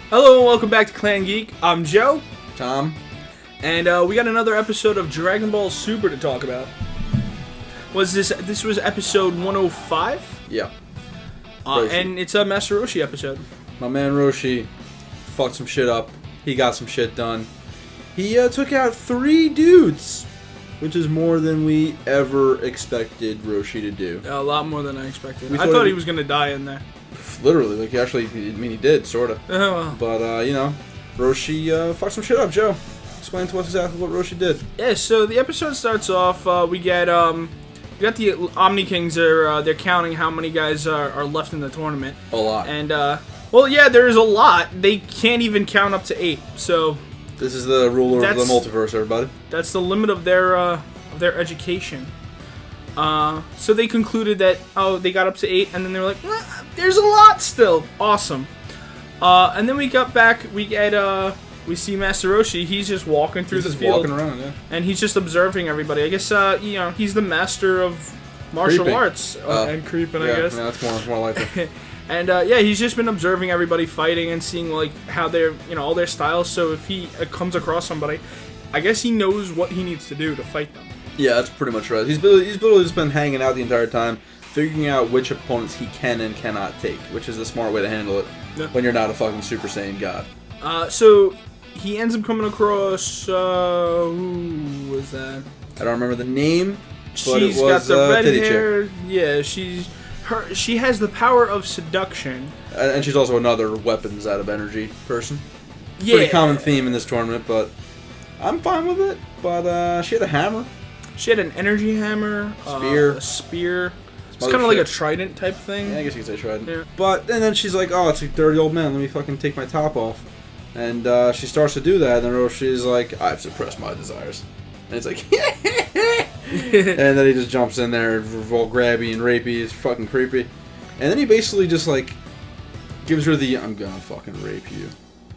Hello and welcome back to Clan Geek. I'm Joe. Tom. And we got another episode of Dragon Ball Super to talk about. This was episode 105? Yeah. And it's a Master Roshi episode. My man Roshi fucked some shit up. He got some shit done. He took out 3 dudes, which is more than we ever expected Roshi to do. A lot more than I expected. I thought he was going to die in there. Literally, like he did, sort of. Well. But, Roshi fucked some shit up, Joe. Explain to us exactly what Roshi did. Yeah, so the episode starts off, we got the Omni Kings, they're counting how many guys are left in the tournament. A lot. And, well, yeah, there's a lot. They can't even count up to 8, so... This is the ruler of the multiverse, everybody. That's the limit of their education. So they concluded that, they got up to 8, and then they were like, there's a lot still. Awesome. And then we got back, we see Master Roshi, he's just walking through the field. Walking around, yeah. And he's just observing everybody. I guess, he's the master of martial arts. And creeping, I guess. Yeah, that's more like it. And, he's just been observing everybody fighting and seeing, like, how they're, all their styles. So if he comes across somebody, I guess he knows what he needs to do to fight them. Yeah, that's pretty much right. He's literally just been hanging out the entire time, figuring out which opponents he can and cannot take, which is the smart way to handle it when you're not a fucking Super Saiyan god. So he ends up coming across, who was that? I don't remember the name, but She's it was got the red Titty hair. Chick. Yeah, she has the power of seduction. And she's also another weapons out of energy person. Yeah. Pretty common theme in this tournament, but I'm fine with it. But she had a hammer. She had an energy hammer. A spear. It's kind of like a trident type thing. Yeah, I guess you could say trident. Yeah. And then she's like, oh, it's a dirty old man. Let me fucking take my top off. And she starts to do that, and then Roshi's like, I've suppressed my desires. And it's like, and then he just jumps in there, all grabby and rapey. It's fucking creepy. And then he basically just, like, gives her the, I'm gonna fucking rape you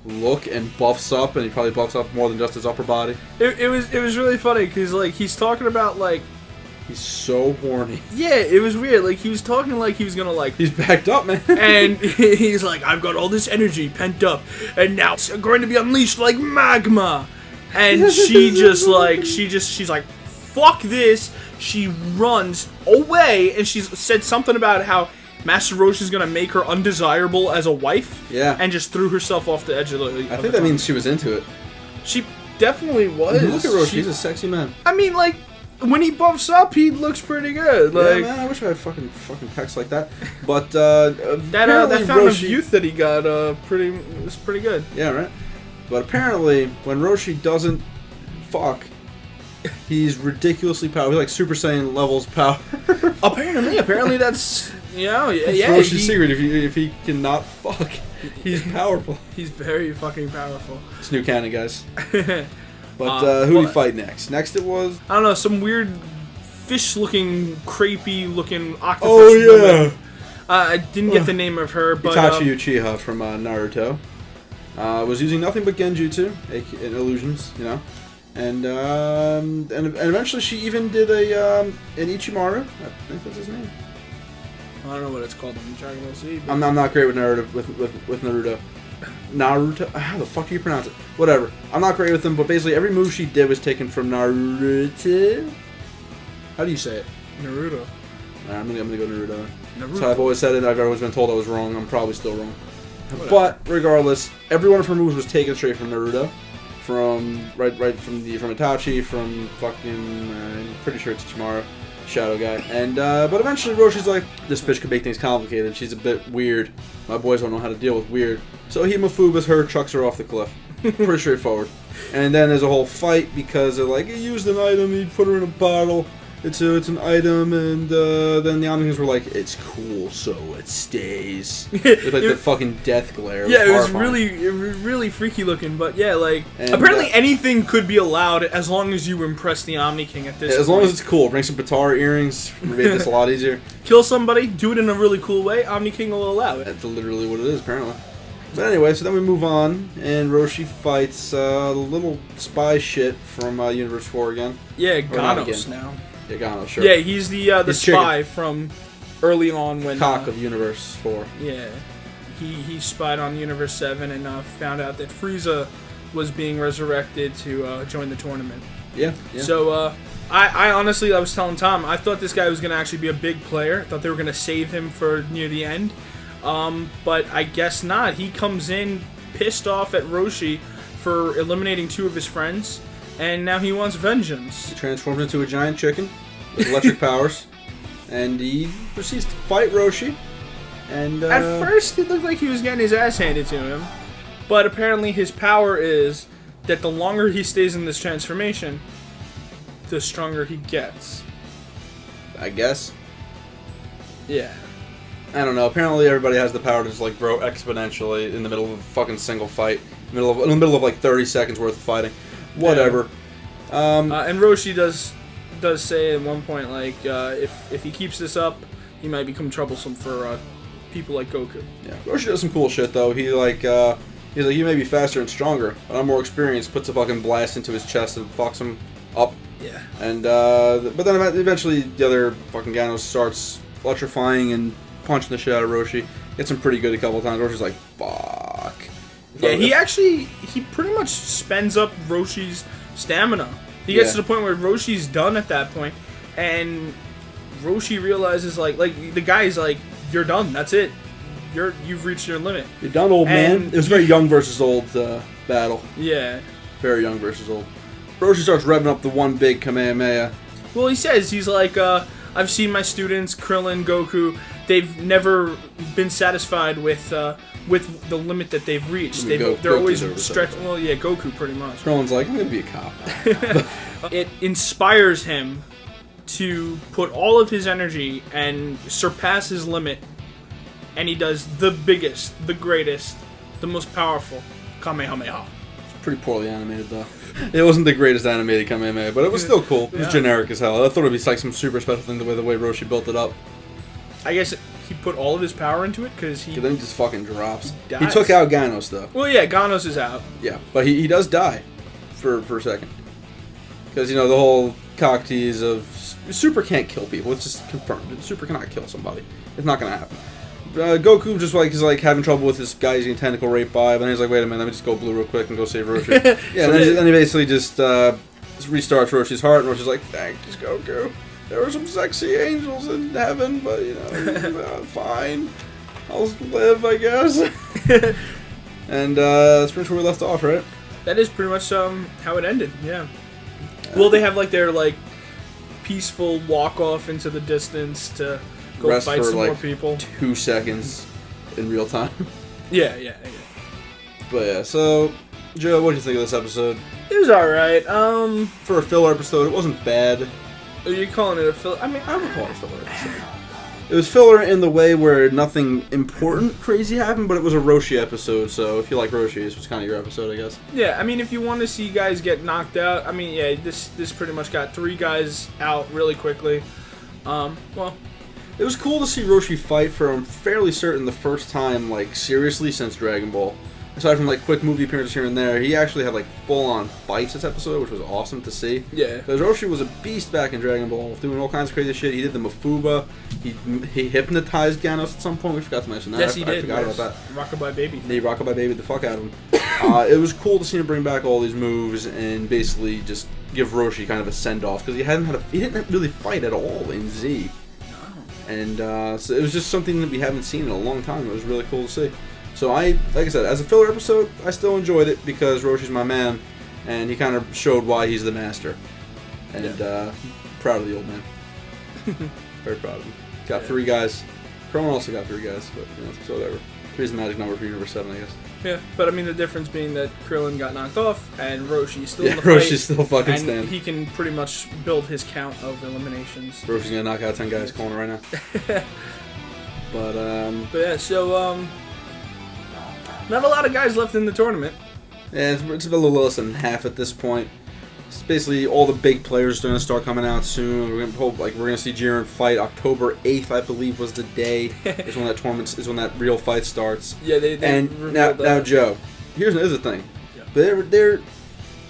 look, and buffs up, and he probably buffs up more than just his upper body. It was really funny, because, like, he's talking about, like... He's so horny. Yeah, it was weird. Like, he was talking like he was gonna, like... He's backed up, man. And he's like, I've got all this energy pent up, and now it's going to be unleashed like magma. And she's like, fuck this. She runs away, and she's said something about how Master Roshi's gonna make her undesirable as a wife. Yeah. And just threw herself off the edge of the... I think that means she was into it. She definitely was. Look at Roshi, he's a sexy man. I mean, like, when he buffs up, he looks pretty good. Like, yeah, man, I wish I had fucking pecs like that. But that fountain of youth that he got, was pretty good. Yeah, right. But apparently, when Roshi doesn't fuck, he's ridiculously powerful. He's like Super Saiyan levels power. Apparently that's Roshi's secret. If he cannot fuck, he's powerful. He's very fucking powerful. It's new canon, guys. But who do you fight next? Next it was... I don't know, some weird fish-looking, crepey-looking octopus. Oh, yeah! Woman. I didn't get the name of her, but... Itachi Uchiha from Naruto. Was using nothing but genjutsu, illusions, And eventually she even did an Ichimaru. I think that's his name. I don't know what it's called in Dragon Ball Z. I'm not great with Naruto. With Naruto. Naruto? How the fuck do you pronounce it? Whatever. I'm not great with them, but basically every move she did was taken from Naruto. How do you say it? Naruto. I'm gonna go Naruto. So I've always said it. I've always been told I was wrong. I'm probably still wrong. Whatever. But regardless, every one of her moves was taken straight from Naruto. From Itachi, from fucking I'm pretty sure it's Ichimaru, Shadow guy. And but eventually Roshi's like, this bitch could make things complicated. She's a bit weird. My boys don't know how to deal with weird. So he Mafubas her, chucks her off the cliff. Pretty straightforward. And then there's a whole fight because they're like, he used an item, he put her in a bottle. It's an item, and then the Omnigans were like, it's cool, so it stays. With like the fucking death glare. Yeah, it was really freaky looking, but yeah, like, and apparently anything could be allowed as long as you impress the Omni King at this point. As long as it's cool. Bring some Batara earrings, made this a lot easier. Kill somebody, do it in a really cool way, Omni King will allow it. That's literally what it is, apparently. But anyway, so then we move on, and Roshi fights the little spy shit from Universe 4 again. Yeah, Ganos now. Yeah, Ganos, sure. Yeah, he's the spy from early on when... Cock of Universe 4. Yeah. he spied on Universe 7 and found out that Frieza was being resurrected to join the tournament. Yeah. So, I honestly, I was telling Tom, I thought this guy was going to actually be a big player. I thought they were going to save him for near the end. But I guess not. He comes in pissed off at Roshi for eliminating 2 of his friends, and now he wants vengeance. He transforms into a giant chicken with electric powers, and he proceeds to fight Roshi. And at first, it looked like he was getting his ass handed to him, but apparently his power is that the longer he stays in this transformation, the stronger he gets. I guess. Yeah. I don't know. Apparently, everybody has the power to just like grow exponentially in the middle of a fucking single fight, in the middle of like 30 seconds worth of fighting. Whatever. Yeah. And Roshi does say at one point, like, if he keeps this up, he might become troublesome for people like Goku. Yeah. Roshi does some cool shit though. He's like he may be faster and stronger, but I'm more experienced. Puts a fucking blast into his chest and fucks him up. Yeah. And but then eventually the other fucking Ganos starts electrifying and punching the shit out of Roshi. Gets him pretty good a couple of times. Roshi's like, fuck. Yeah, he pretty much spends up Roshi's stamina. He gets to the point where Roshi's done at that point, and Roshi realizes like the guy's like, you're done. That's it. You've reached your limit. You're done, old man. It was a very young versus old battle. Yeah. Very young versus old. Roshi starts revving up the one big Kamehameha. Well, he's like, I've seen my students, Krillin, Goku. They've never been satisfied with the limit that they've reached. They're always stretching. Well, yeah, Goku pretty much. Krillin's like, I'm gonna be a cop. It inspires him to put all of his energy and surpass his limit, and he does the biggest, the greatest, the most powerful Kamehameha. It's pretty poorly animated though. It wasn't the greatest animated Kamehameha, but it was still cool. It was generic as hell. I thought it'd be like some super special thing the way Roshi built it up. I guess he put all of his power into it because he. Then he just fucking drops. He took out Ganos though. Well, yeah, Ganos is out. Yeah, but he does die for a second because the whole cock tease of Super can't kill people. It's just confirmed. Super cannot kill somebody. It's not gonna happen. Goku just is having trouble with this guy using tentacle rape by, but then he's like, wait a minute, let me just go blue real quick and go save Roshi. Yeah, so then he basically just restarts Roshi's heart, and Roshi's like, thanks, Goku. There were some sexy angels in heaven, but fine. I'll live, I guess. And that's pretty much where we left off, right? That is pretty much how it ended, yeah. Well, they have their peaceful walk off into the distance to go rest fight for some more people. 2 seconds in real time. Yeah. But yeah, so Joe, what did you think of this episode? It was alright. For a filler episode, it wasn't bad. Are you calling it a filler? I mean, I would call it a filler episode. It was filler in the way where nothing important crazy happened, but it was a Roshi episode, so if you like Roshi, this was kind of your episode, I guess. Yeah, I mean, if you want to see guys get knocked out, I mean, yeah, this pretty much got 3 guys out really quickly. Well, it was cool to see Roshi fight for, I'm fairly certain, the first time, seriously since Dragon Ball. Aside from, quick movie appearances here and there, he actually had, full-on fights this episode, which was awesome to see. Yeah. Because Roshi was a beast back in Dragon Ball, doing all kinds of crazy shit. He did the Mafuba. He hypnotized Ganos at some point. We forgot to mention that. Yes, he did. I forgot about that. Rockabye Baby. He Rockabye Baby the fuck out of him. It was cool to see him bring back all these moves and basically just give Roshi kind of a send-off, because he didn't really fight at all in Z. And so it was just something that we haven't seen in a long time. It was really cool to see. So like I said, as a filler episode, I still enjoyed it because Roshi's my man, and he kind of showed why he's the master. And proud of the old man. Very proud of him. Got 3 guys. Krillin also got 3 guys, but so whatever. 3's the magic number for Universe 7, I guess. Yeah, but I mean the difference being that Krillin got knocked off and Roshi's still in the fight. Roshi's still fucking and standing. He can pretty much build his count of eliminations. Roshi's gonna knock out 10 guys calling it right now. But yeah, so not a lot of guys left in the tournament. Yeah, it's a little less than half at this point. It's basically all the big players are going to start coming out soon. We're gonna see Jiren fight October 8th, I believe, was the day. is when that tournament is when that real fight starts. Yeah, they and now Joe, here's the thing. Yeah. There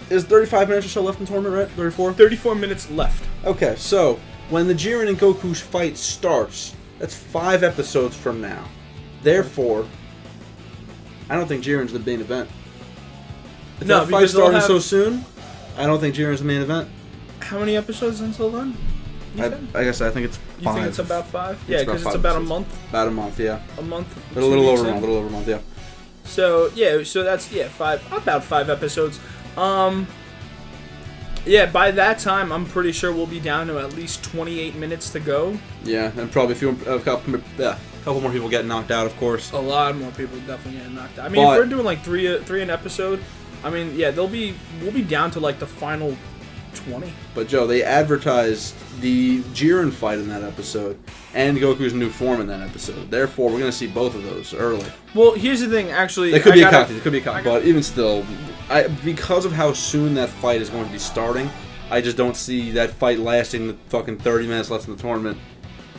is 35 minutes or so left in the tournament, right? 34. 34 minutes left. Okay, so when the Jiren and Goku's fight starts, that's 5 episodes from now. Therefore, I don't think Jiren's the main event. If No, that because fight's starting they'll so have- soon, I don't think Jiren's the main event. How many episodes until then? You said? I guess I think it's 5. You think it's about 5? It's Yeah, about because it's 5 about a episodes. month. About a month, yeah. A month. A 2 little weeks over a in. month, yeah. So yeah, so that's 5, about 5 episodes. Yeah, by that time, I'm pretty sure we'll be down to at least 28 minutes to go. Yeah, and probably a couple more people get knocked out, of course. A lot more people definitely getting knocked out. I mean, But- if we're doing like three an episode, I mean, yeah, we'll be down to like the final 20. But Joe, they advertised the Jiren fight in that episode and Goku's new form in that episode. Therefore, we're going to see both of those early. Well, here's the thing, actually. It could be a cocktail, but even still, because of how soon that fight is going to be starting, I just don't see that fight lasting the fucking 30 minutes left in the tournament.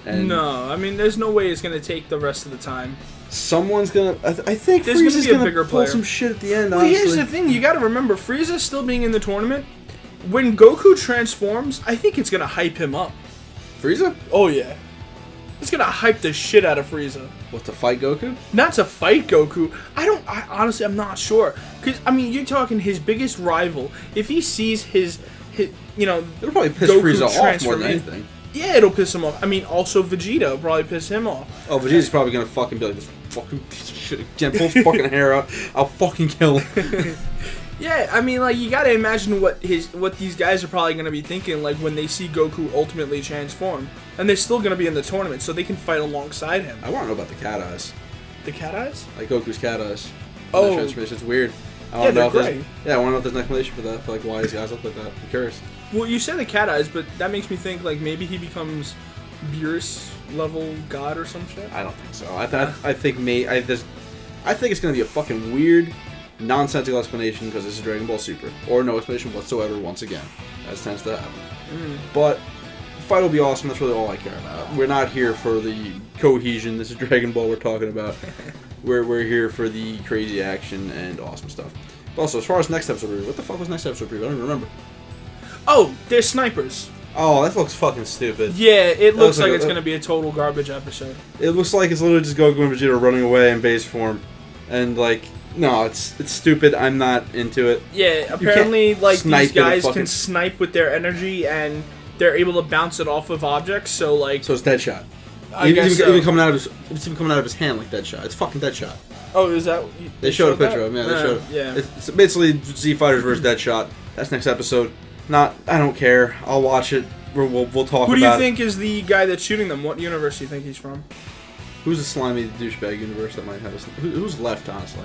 And No, I mean, there's no way it's going to take the rest of the time. someone's going to... I think There's gonna Frieza's be a going bigger to pull player. some shit at the end, Well, honestly. here's the thing, you got to remember, Frieza still being in the tournament. When Goku transforms, I think it's going to hype him up. Frieza? Oh, yeah. It's going to hype the shit out of Frieza. What, to fight Goku? Not to fight Goku. Honestly, I'm not sure. Because, I mean, you're talking his biggest rival. If he sees his It'll probably piss Goku Frieza off more than transformation. anything. Yeah, it'll piss him off. I mean, also Vegeta will probably piss him off. Oh, Vegeta's probably gonna fucking be like, this fucking piece of shit again, pull his fucking hair out, I'll fucking kill him. Yeah, I mean, like, you gotta imagine what these guys are probably gonna be thinking, like, when they see Goku ultimately transform. And they're still gonna be in the tournament, so they can fight alongside him. I wanna know about the cat eyes. The cat eyes? Like Goku's cat eyes. Oh. That transformation, it's weird. I Yeah, wanna know they're if great. I wanna know if there's an explanation for that, for like why his guys look like that. I'm curious. Well, you said the cat eyes, but that makes me think, like, maybe he becomes Beerus level god or some shit. I don't think so. I think it's gonna be a fucking weird, nonsensical explanation because this is Dragon Ball Super, or no explanation whatsoever. Once again, as tends to happen. But the fight will be awesome. That's really all I care about. We're not here for the cohesion. This is Dragon Ball we're talking about. We're here for the crazy action and awesome stuff. But also, as far as next episode review, what the fuck was next episode review? I don't even remember. Oh, they're snipers. Oh, that looks fucking stupid. Yeah, it looks like like it's gonna be a total garbage episode. It looks like it's literally just Goku and Vegeta running away in base form, and like, no, it's stupid. I'm not into it. Yeah, apparently, like, snipe these guys with a fucking- can snipe with their energy, and they're able to bounce it off of objects. So, like, So it's Deadshot. I guess so. Even coming out of it's even coming out of his hand like Deadshot. It's fucking Deadshot. Oh, is that? They showed a picture of him. Yeah, they showed. Yeah. It's basically Z Fighters versus Deadshot. That's next episode. I don't care. I'll watch it. We'll talk about it. Who do you think is the guy that's shooting them? What universe do you think he's from? Who's the slimy douchebag universe that might have us? Who's left, honestly?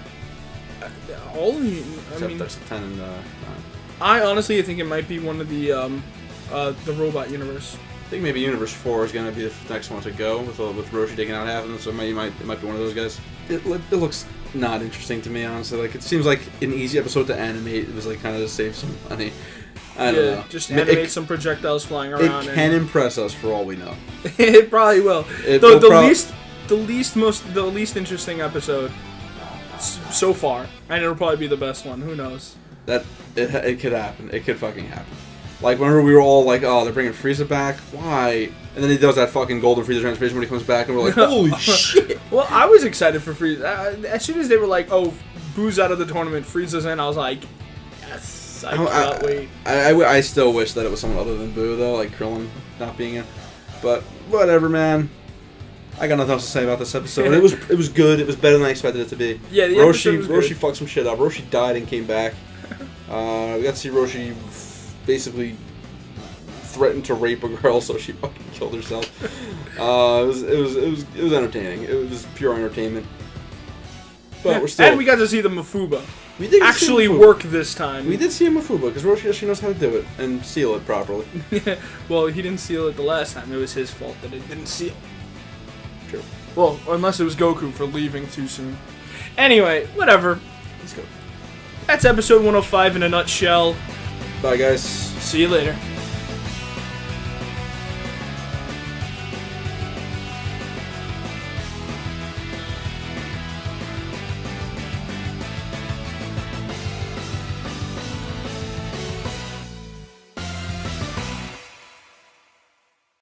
All of you. I Except mean, there's 10 and 9. I honestly think it might be one of the robot universe. I think maybe Universe 4 is going to be the next one to go with Roshi taking out half of them. So it might be one of those guys. It looks not interesting to me, honestly. Like, it seems like an easy episode to animate. It was like kind of to save some money. I don't know. Just animate some projectiles flying around. It can impress us for all we know. It probably will. The least interesting episode so far, and it'll probably be the best one. Who knows? It could happen. It could fucking happen. Like, whenever we were all like, oh, they're bringing Frieza back? Why? And then he does that fucking Golden Frieza transformation when he comes back, and we're like, holy shit! Well, I was excited for Frieza. As soon as they were like, oh, Boo's out of the tournament, Frieza's in, I was like, yes. I cannot wait. I still wish that it was someone other than Boo, though, like Krillin not being in. But whatever, man. I got nothing else to say about this episode. It was good. It was better than I expected it to be. Yeah, the episode was good. Roshi fucked some shit up. Roshi died and came back. We got to see Roshi basically threaten to rape a girl, so she fucking killed herself. It was entertaining. It was pure entertainment. But we're still. And we got to see the Mafuba. We did actually work this time. We did see a Mafuba because Roshi actually knows how to do it and seal it properly. Well, he didn't seal it the last time. It was his fault that it didn't seal. True. Well, unless it was Goku for leaving too soon. Anyway, whatever. Let's go. That's episode 105 in a nutshell. Bye, guys. See you later.